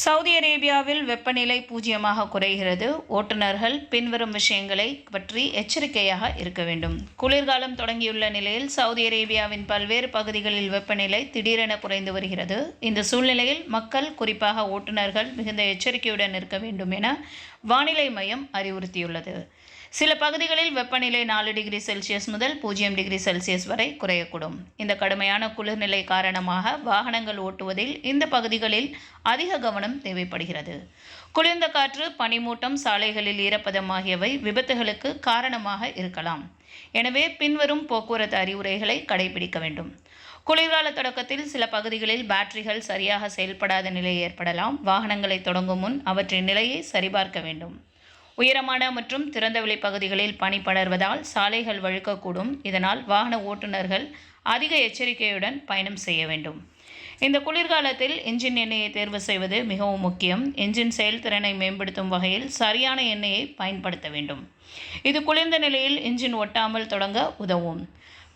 Saudi அரேபியாவில் வெப்பநிலை பூஜ்ஜியமாக குறைகிறது. ஓட்டுநர்கள் பின்வரும் விஷயங்களை பற்றி எச்சரிக்கையாக இருக்க வேண்டும். குளிர்காலம் தொடங்கியுள்ள நிலையில் சவுதி அரேபியாவின் பல்வேறு பகுதிகளில் வெப்பநிலை திடீரென குறைந்து வருகிறது. இந்த சூழ்நிலையில் மக்கள், குறிப்பாக ஓட்டுநர்கள், மிகுந்த எச்சரிக்கையுடன் இருக்க வேண்டும் என வானிலை மையம் அறிவுறுத்தியுள்ளது. சில பகுதிகளில் வெப்பநிலை 4 டிகிரி செல்சியஸ் முதல் 0 டிகிரி செல்சியஸ் வரை குறையக்கூடும். இந்த கடுமையான குளிர்நிலை காரணமாக வாகனங்கள் ஓட்டுவதில் இந்த பகுதிகளில் அதிக கவனம் தேவைப்படுகிறது. குளிர்ந்த காற்று, பனிமூட்டம், சாலைகளில் ஈரப்பதம் ஆகியவை விபத்துகளுக்கு காரணமாக இருக்கலாம். எனவே பின்வரும் போக்குவரத்து அறிவுரைகளை கடைபிடிக்க வேண்டும். குளிர்கால தொடக்கத்தில் சில பகுதிகளில் பேட்டரிகள் சரியாக செயல்படாத நிலை ஏற்படலாம். வாகனங்களை தொடங்கும் முன் அவற்றின் நிலையை சரிபார்க்க வேண்டும். உயரமான மற்றும் திறந்தவெளி பகுதிகளில் பனி படர்வதால் சாலைகள் வழுக்கக்கூடும். இதனால் வாகன ஓட்டுநர்கள் அதிக எச்சரிக்கையுடன் பயணம் செய்ய வேண்டும். இந்த குளிர்காலத்தில் என்ஜின் எண்ணெயை தேர்வு செய்வது மிகவும் முக்கியம். என்ஜின் செயல்திறனை மேம்படுத்தும் வகையில் சரியான எண்ணெயை பயன்படுத்த வேண்டும். இது குளிர்ந்த நிலையில் என்ஜின் ஒட்டாமல் தொடங்க உதவும்.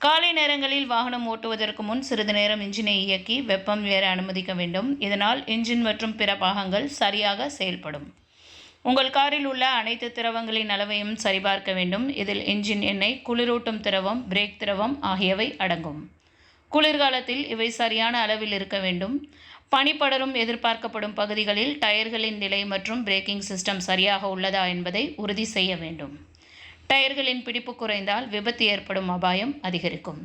காலை நேரங்களில் வாகனம் ஓட்டுவதற்கு முன் சிறிது நேரம் என்ஜினை இயக்கி வெப்பம் ஏற அனுமதிக்க வேண்டும். இதனால் என்ஜின் மற்றும் பிற பாகங்கள் சரியாக செயல்படும். உங்கள் காரில் உள்ள அனைத்து திரவங்களின் அளவையும் சரிபார்க்க வேண்டும். இதில் என்ஜின் எண்ணெய், குளிரூட்டும் திரவம், பிரேக் திரவம் ஆகியவை அடங்கும். குளிர்காலத்தில் இவை சரியான அளவில் இருக்க வேண்டும். பனிப்படரும் எதிர்பார்க்கப்படும் பகுதிகளில் டயர்களின் நிலை மற்றும் பிரேக்கிங் சிஸ்டம் சரியாக உள்ளதா என்பதை உறுதி செய்ய வேண்டும். டயர்களின் பிடிப்பு குறைந்தால் விபத்து ஏற்படும் அபாயம் அதிகரிக்கும்.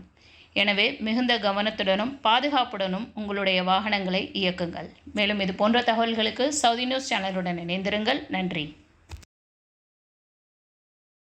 எனவே மிகுந்த கவனத்துடனும் பாதுகாப்புடனும் உங்களுடைய வாகனங்களை இயக்குங்கள். மேலும் இது போன்ற தகவல்களுக்கு சவுதி நியூஸ் சேனலுடன் இணைந்திருங்கள். நன்றி.